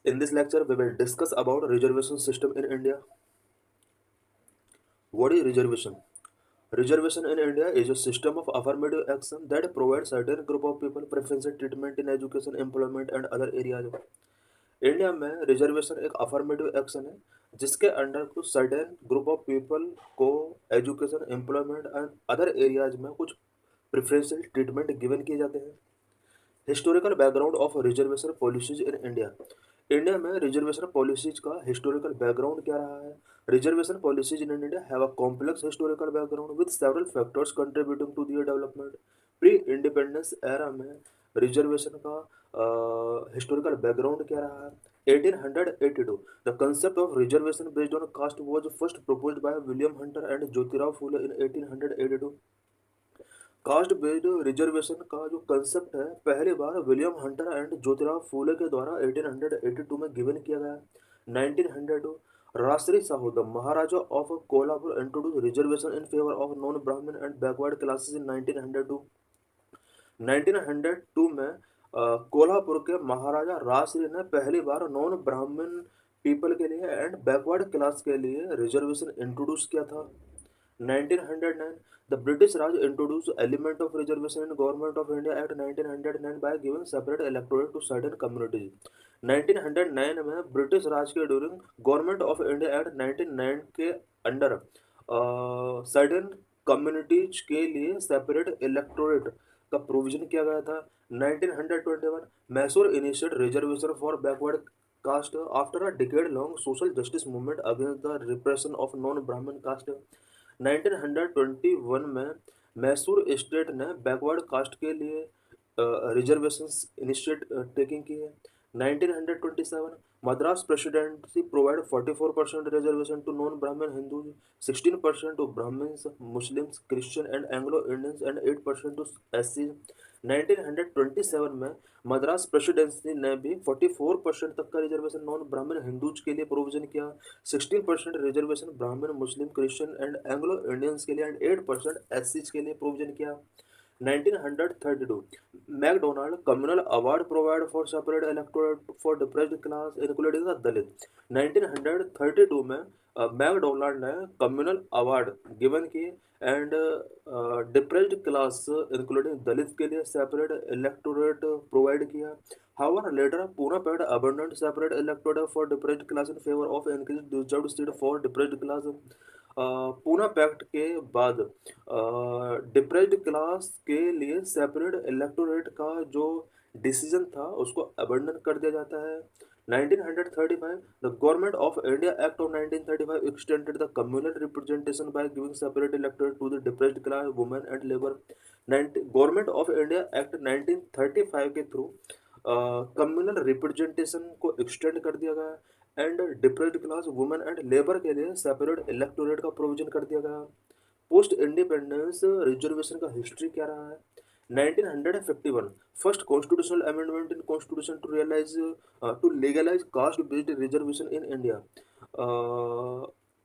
In this lecture, we will discuss about reservation system in India. What is reservation? Reservation in India is a system of affirmative action that provides certain group of people preferential treatment in education, employment and other areas. India में reservation एक affirmative action है जिसके under कुछ certain group of people को education employment and other areas में कुछ preferential treatment given किए जाते हैं। Historical background of reservation policies in India. India में रिजर्वेशन पॉलिसीज का हिस्टोरिकल बैकग्राउंड क्या रहा है? Reservation policies in India have a complex historical background with several factors contributing to their development. Pre independence era में reservation का historical background क्या रहा है? 1882 the concept of reservation based on caste was first proposed by William Hunter and Jyotirao Phule in 1882। Caste based reservation का जो concept है पहली बार William Hunter and Jyotirao Phule के द्वारा 1882 में गिवन किया गया। 1902 Rajarshi Sahu the maharaja of Kolhapur introduce reservation in favour of non Brahmin and backward classes in 1902। 1902 में कोल्हापुर के महाराजा राजश्री ने पहली बार नॉन ब्राह्मण पीपल के लिए एंड बैकवर्ड क्लास के लिए रिजर्वेशन इंट्रोड्यूस किया था। 1909 the British Raj introduced element of reservation in Government of India Act 1909 by giving separate electorate to certain communities। 1909 में ब्रिटिश राज के during government of India act 1909 के under certain communities के लिए separate electorate का provision किया गया था। 1921 Mysore initiate reservation for backward caste after a decade long social justice movement against the repression of non Brahmin caste. 1921 में मैसूर स्टेट ने बैकवर्ड कास्ट के लिए रिजर्वेशंस इनिशिएट टेकिंग की है। 1927 Madras presidency provide 44% reservation to non Brahmin Hindus, 16% to Brahmins, Muslims, Christian and Anglo Indians and 8% to SC. 1927 में Madras presidency ने भी 44% तक का रिजर्वेशन नॉन ब्राह्मण हिंदूज के लिए प्रोविजन किया, 16% रिजर्वेशन ब्राह्मण, मुस्लिम, क्रिश्चियन एंड एंग्लो इंडियंस के लिए एंड 8% एससीज के लिए प्रोविजन किया। 1932 MacDonald communal award provide for separate electorate for depressed class including the Dalit. 1932 में मैकडोनाल्ड ने कम्युनल अवार्ड गिवन किए and depressed class including Dalit के लिए सेपरेट इलेक्टोरेट प्रोवाइड किया। However, later Pune paid abundant separate electorate for depressed class in favor of increased reserved seat for depressed class। Poona pact के बाद depressed class के लिए separate electorate का जो decision था उसको अबंडन कर दिया जाता है। 1935 the government of India act of 1935 extended the communal representation by giving separate electorate to the depressed class women and labour. Government of India act 1935 के थ्रू कम्युनल रिप्रेजेंटेशन को एक्सटेंड कर दिया गया and depressed class women and labour के लिए separate electorate का provision कर दिया गया। पोस्ट इंडिपेंडेंस रिजर्वेशन का हिस्ट्री क्या रहा है? 1951 first constitutional amendment in constitution to realise to legalise caste based reservation in India.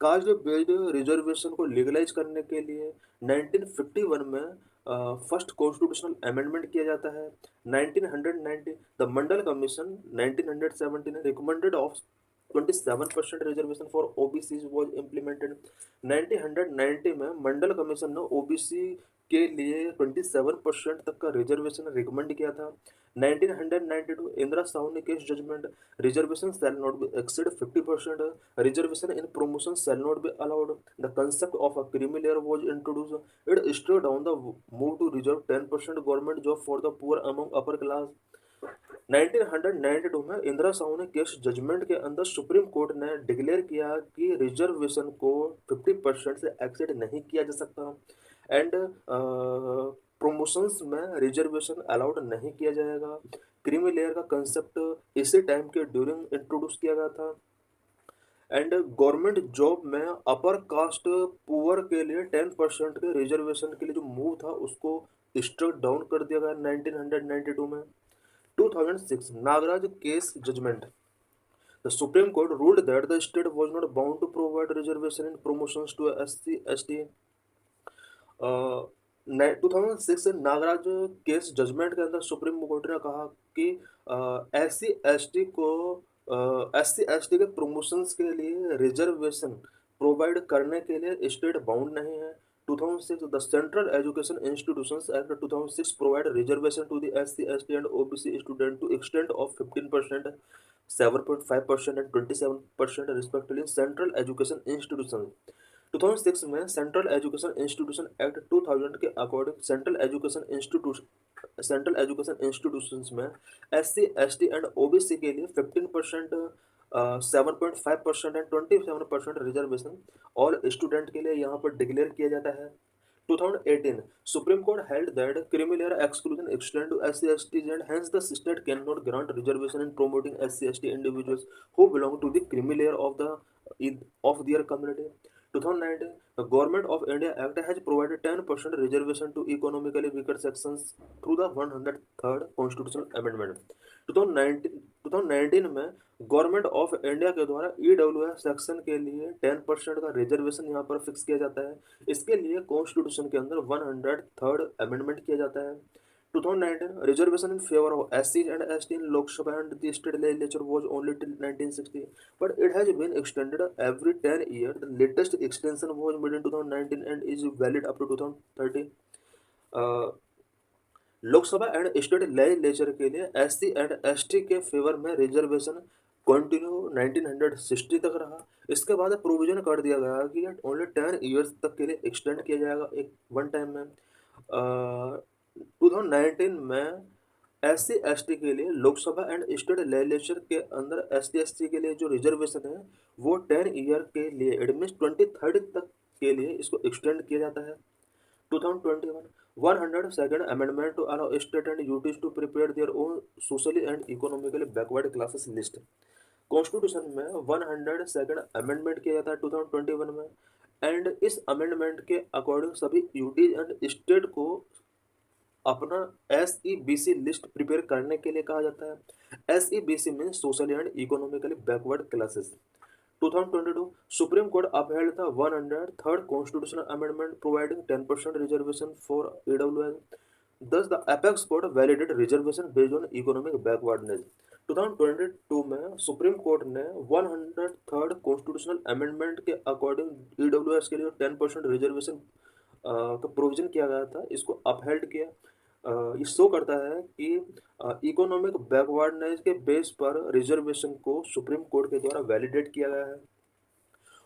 Caste based reservation को लीगलाइज करने के लिए 1951 में फर्स्ट कॉन्स्टिट्यूशनल अमेंडमेंट किया जाता है। 1990 द मंडल कमीशन 1970 ने recommended of 27% reservation for OBC was implemented. 1990 में मंडल कमीशन ने ओबीसी के लिए 27% तक का रिजर्वेशन रिकमेंड किया था। 1992 इंदिरा साहू ने case judgement reservation shall not be exceed 50%, reservation in promotion shall not be allowed, the concept of a creamy layer was introduced, it straight down the move to reserve 10% government job for the poor among upper class. 1992 में इंदिरा साहू ने case judgement के अंदर supreme court ने declare किया कि reservation को 50% से accessed नहीं किया जा सकता एंड प्रमोशंस में रिजर्वेशन अलाउड नहीं किया जाएगा। क्रीमी लेयर का कंसेप्ट इसी टाइम के ड्यूरिंग इंट्रोड्यूस किया गया था एंड गवर्नमेंट जॉब में अपर कास्ट पुअर के लिए 10% के रिजर्वेशन के लिए जो मूव था उसको स्ट्रक डाउन कर दिया गया 1992 में। 2006 Nagaraj case judgement the Supreme Court ruled that the state was not bound to provide reservation in promotions to SC, ST। 2006 Nagaraj case judgement के अंदर सुप्रीम कोर्ट ने कहा कि SC ST को SC/ST के प्रमोशंस के लिए रिजर्वेशन प्रोवाइड करने के लिए स्टेट बाउंड नहीं है। 2006 the central education institutions act 2006 provide reservation to the SC/ST and OBC student to extent of 15%, 7.5% एंड 27% रिस्पेक्टिवली सेंट्रल एजुकेशन इंस्टीट्यूशन। 2006 में सेंट्रल एजुकेशन इंस्टीट्यूशन एक्ट 2000 के अकॉर्डिंग सेंट्रल एजुकेशन इंस्टीट्यूशंस में SC/ST and OBC के लिए 15%, 7.5% एंड 27% reservation और student के लिए यहाँ पर डिक्लेयर किया जाता है। 2018 supreme court held that creamy layer exclusion extend to SC/STs and hence the state cannot grant reservation in promoting SC/ST individuals who belong to the creamy layer of their community. 2019 the Government of India Act has provided 10% reservation to economically weaker sections through the 103rd Constitutional Amendment. 2019 में government of India के द्वारा EWS section के लिए 10% का reservation यहाँ पर fix किया जाता है। इसके लिए कॉन्स्टिट्यूशन के अंदर 103rd अमेंडमेंट किया जाता है। 2019 reservation in favour of SC and ST in Lok Sabha and the state legislature was only till 1960, but it has been extended every 10 years. The latest extension was made in 2019 and is valid up to 2030. Lok Sabha and state legislature के लिए SC and ST के favour में reservation continue 1960 तक रहा। इसके बाद provision कर दिया गया कि ओनली 10 ईयर्स तक के लिए एक्सटेंड किया जाएगा एक वन टाइम में। 2019 में SC/ST के लिए लोकसभा एंड स्टेट लेजिस्लेचर के अंदर SC/ST के लिए जो रिजर्वेशन है वो 10 ईयर के लिए इट मीन्स 23rd तक के लिए इसको एक्सटेंड किया जाता है। 2021 102nd Amendment to allow state and UTs to prepare their own socially and economically backward classes list. Constitution में 102nd अमेंडमेंट किया जाता है 2021 में एंड इस अमेंडमेंट के अकॉर्डिंग सभी यूटीज एंड स्टेट को अपना SEBC लिस्ट प्रिपेयर करने के लिए कहा जाता है। SEBC means socially and economically backward classes. 2022 Supreme Court upheld the 103rd Constitutional Amendment providing 10% reservation for EWS. Thus, the apex court validated reservation based on economic backwardness. 2022 में supreme court ने 103rd constitutional amendment के according EWS के लिए 10% reservation का provision किया गया था, इसको अपहेल्ड किया। ये शो करता है कि इकोनॉमिक बैकवर्डनेस के बेस पर रिजर्वेशन को सुप्रीम कोर्ट के द्वारा वैलिडेट किया गया है।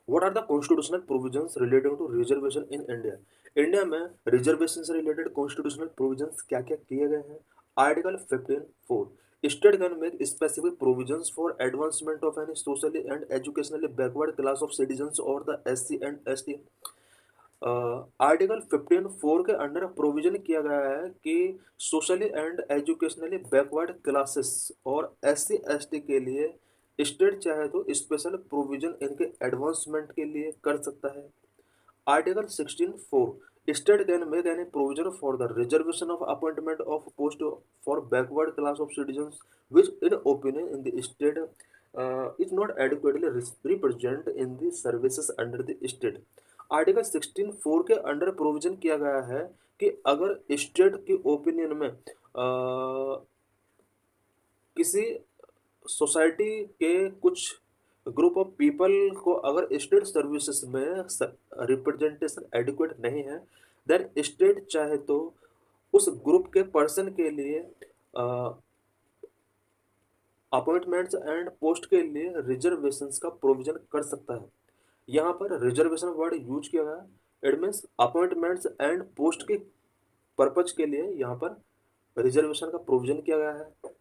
What are the constitutional provisions relating to reservation in India? India में रिजर्वेशन से रिलेटेड कॉन्स्टिट्यूशनल प्रोविजंस क्या क्या किए गए हैं? Article 15(4) state can make specific provisions for advancement of any socially and educationally backward class of citizens और the SC and ST। Article 15(4) के under provision किया गया है कि socially and educationally backward classes और SC/ST के लिए स्टेट चाहे तो स्पेशल प्रोविजन इनके एडवांसमेंट के लिए कर सकता है। Article 16(4) state can make any provision for the reservation of appointment of post for backward class of citizens which in opinion in the state is not adequately represent in the services under the state. Article 16(4) के under provision किया गया है कि अगर state की opinion में किसी society के कुछ ग्रुप ऑफ पीपल को अगर स्टेट सर्विसेज में रिप्रेजेंटेशन एडिक्वेट नहीं है, देन स्टेट चाहे तो उस ग्रुप के पर्सन के लिए अपॉइंटमेंट्स एंड पोस्ट के लिए रिजर्वेशंस का प्रोविजन कर सकता है। यहाँ पर रिजर्वेशन वर्ड यूज किया गया, it means appointments and post के पर्पज के लिए यहाँ पर रिजर्वेशन का प्रोविजन किया गया है।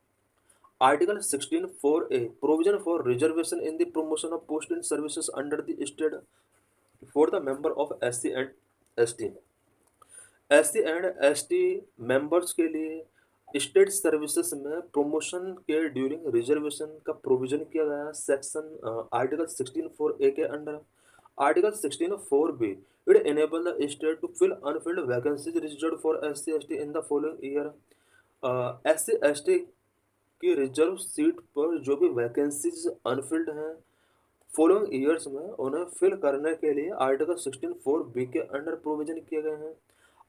Article 16(4)(a) provision for reservation in the promotion of post in services under the state for the member of SC and ST। SC and ST members के लिए स्टेट सर्विसेज में प्रमोशन के during reservation का provision किया गया section article 16(4)(a) के under. Article 16(4)(b) it enable the state to fill unfilled vacancies reserved for SC/ST in the following year. SC/ST की reserve seat पर जो भी वैकेंसीज अनफिल्ड हैं फॉलोइंग ईयर्स में उन्हें फिल करने के लिए आर्टिकल 16(4)(b) के अंडर प्रोविजन किए गए हैं।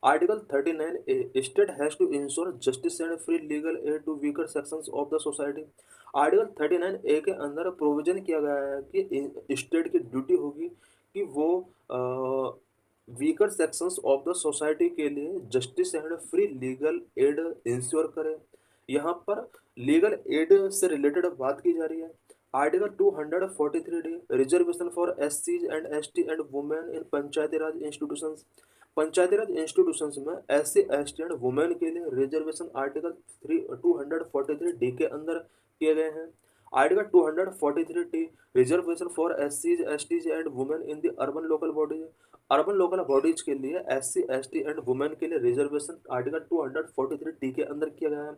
Article 39(a) state has to ensure justice and free legal aid to weaker sections of the society. Article 39A के अंदर प्रोविजन किया गया है कि स्टेट की ड्यूटी होगी कि वो weaker sections of the society के लिए justice and free legal add ensure करे। यहाँ पर लीगल एड से रिलेटेड बात की जा रही है। Article 243D reservation for SCs and ST and women in Panchayati Raj institutions. Panchayati Raj institutions में SC ST एंड वुमेन के लिए रिजर्वेशन आर्टिकल 243D के अंदर किए गए हैं। Article 243T reservation for SCs STs and women in the urban local bodies. Urban local bodies के लिए SC ST एंड वुमेन के लिए रिजर्वेशन आर्टिकल 243T के अंदर किया गया है।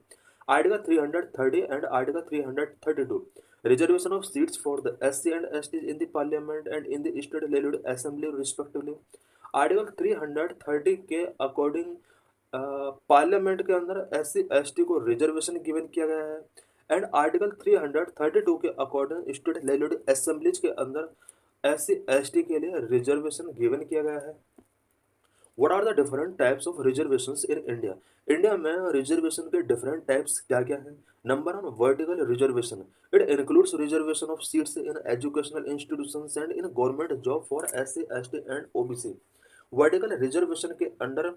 Article 330 and article 332 reservation of seats for the SC and STs in the parliament and in the state legislative assembly respectively। Article 330 के अकॉर्डिंग पार्लियामेंट के अंदर SC ST को रिजर्वेशन गिवन किया गया है एंड आर्टिकल 332 के अकॉर्डिंग स्टेट लेजिस्लेटिव असेंबलीज के अंदर SC ST के लिए रिजर्वेशन गिवन किया गया है। What are the different types of reservations in India? India में रिजर्वेशन के डिफरेंट टाइप्स क्या क्या हैं? Number 1 vertical reservation. It includes reservation of seats in educational institutions and in government job for SC ST and OBC। Vertical reservation के under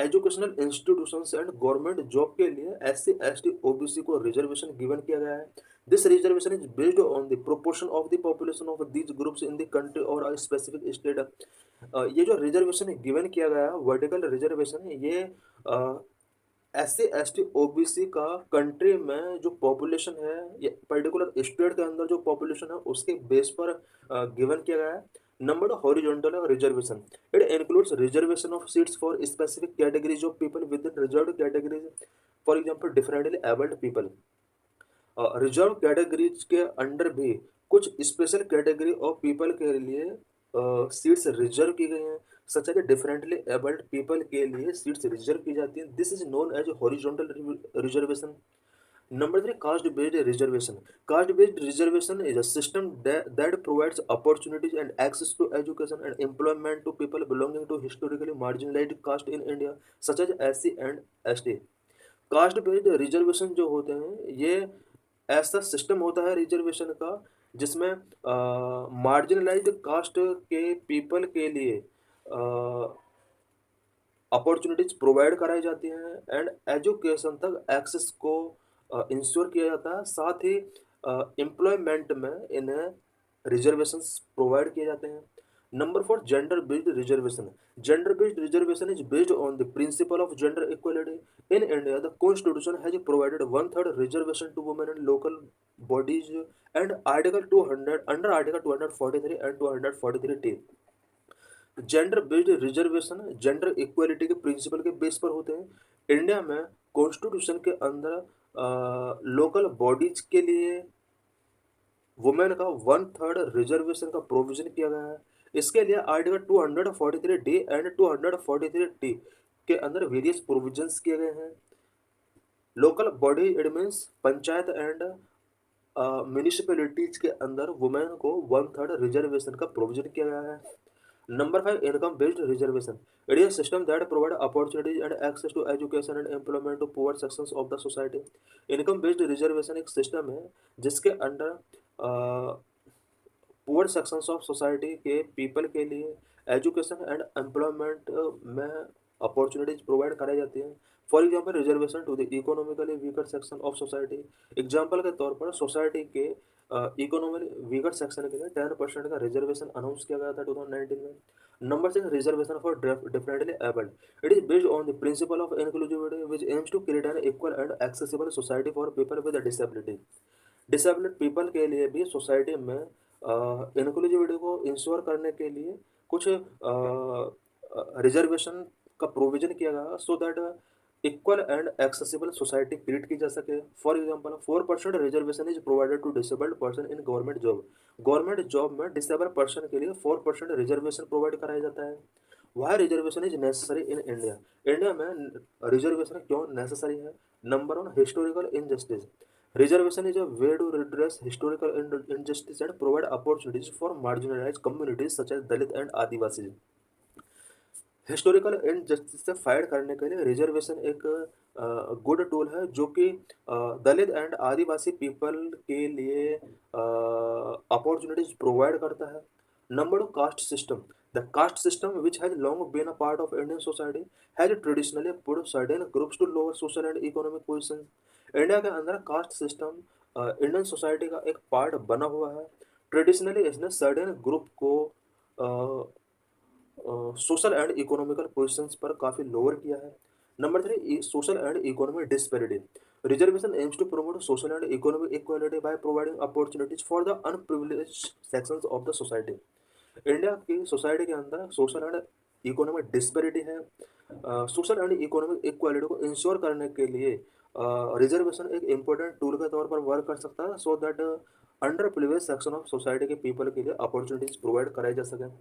educational institutions and government job के लिए SC ST OBC को reservation given किया गया है। This reservation is based on the proportion of the population of these groups in the country और a specific state. ये जो रिजर्वेशन गिवन किया गया है वर्टिकल रिजर्वेशन, ये SC ST OBC का कंट्री में जो पॉपुलेशन है ये पर्टिकुलर स्टेट के अंदर जो पॉपुलेशन है उसके बेस पर गिवन किया गया है। Number 2 horizontal reservation. It includes reservation of seats for specific categories of people with in reserved categories, for example differently abled people. Reserve categories के अंडर भी कुछ स्पेशल कैटेगरी ऑफ पीपल के लिए seats reserve की गई हैं, सच है कि डिफरेंटली एबल्ड पीपल के लिए सीट्स रिजर्व की जाती हैं। This is known as horizontal reservation. Number 3 caste based reservation. Caste based reservation is a system that provides opportunities and access to education and employment to people belonging to historically marginalized caste in India such as SC and ST। Cast based reservation जो होते हैं ये ऐसा system होता है reservation का जिसमें marginalised cast के पीपल के लिए अपॉर्चुनिटीज प्रोवाइड कराई जाती हैं एंड एजुकेशन तक एक्सेस को इंश्योर किया जाता है। साथ ही एम्प्लॉयमेंट में इन्हें रिजर्वेशंस प्रोवाइड किए जाते हैं। Number 4 gender based reservation. Gender based reservation is based on the principle of gender equality. In India the constitution has provided 1/3 reservation to women in local bodies and article 200 under article 243 and 243T। Gender based reservation gender equality के principle के base पर होते हैं। India में constitution के अंदर local bodies के लिए वुमेन का 1/3 रिजर्वेशन का प्रोविजन किया गया है। इसके लिए आर्टिकल 243D एंड 243T के अंदर वेरियस प्रोविजंस किए गए हैं। Local body it means panchayat and municipalities के अंदर वुमेन को 1/3 रिजर्वेशन का प्रोविजन किया गया है। Number 5 income based reservation. It is system that provide opportunities and access to education and employment to poor sections of the society. Income based reservation एक system है जिसके under poor sections of society के people के लिए education and employment में opportunities provide कराई जाती हैं। For example reservation to the economically weaker section of society. Example के तौर पर सोसाइटी के इकोनॉमिकली वीकर सेक्शन के लिए 10% का रिजर्वेशन अनाउंस किया गया था 2019 में। Number 6 reservation for differently abled. It is based on the principle of inclusivity which aims to create an equal and accessible society for people with disability. Disabled people के लिए भी सोसाइटी में inclusivity को ensure करने के लिए कुछ reservation का प्रोविजन किया गया so that equal and accessible society create की जा सके। For example 4% reservation is provided to disabled person in government job. Government job में डिसेबल्ड पर्सन के लिए 4% रिजर्वेशन प्रोवाइड कराया जाता है। Why reservation is necessary in India. India में रिजर्वेशन क्यों नेसेसरी है? Number 1 historical injustice. Reservation is a way to redress historical injustice and provide opportunities for marginalized communities such as Dalit and Adivasis. Historical injustice से fight करने के लिए reservation एक good tool है जो कि दलित एंड आदिवासी पीपल के लिए अपॉर्चुनिटीज प्रोवाइड करता है। Number two, caste system. The caste system which has long been a part of Indian society has traditionally put certain groups to lower social and economic position. India के अंदर caste system Indian society का एक part बना हुआ है। Traditionally इसने certain group को social and economical positions पर काफ़ी लोअर किया है। Number three, social and economic disparity. Reservation aims to promote social and economic equality by providing opportunities for the underprivileged sections of the society. India की society के अंदर social and economic disparity है। Social and economic equality को ensure करने के लिए reservation एक important tool के तौर पर वर्क कर सकता है, so that under privilege section of society के पीपल के लिए अपॉर्चुनिटीज प्रोवाइड कराई जा सके।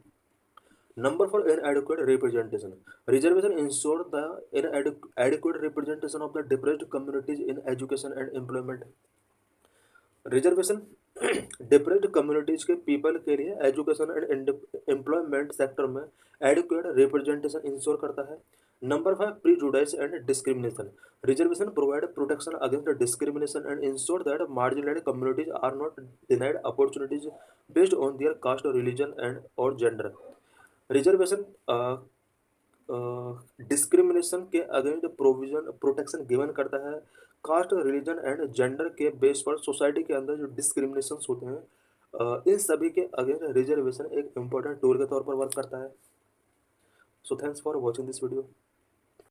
Number for inadequate representation. Reservation ensure the inadequate representation of the deprived communities in education and employment. Reservation depressed communities के पीपल के लिए education and employment sector में एडिक्वेट रिप्रेजेंटेशन इंश्योर करता है। Number 5, prejudice and discrimination. Reservation provide protection against discrimination and ensure that marginalised communities are not denied opportunities based on their caste, religion and और gender. Reservation discrimination के against provision protection given करता है। Caste, religion and gender के base पर society के अंदर जो discrimination होते हैं, इन सभी के अगेंस्ट रिजर्वेशन एक इम्पोर्टेंट टूल के तौर पर वर्क करता है। So thanks for watching this video.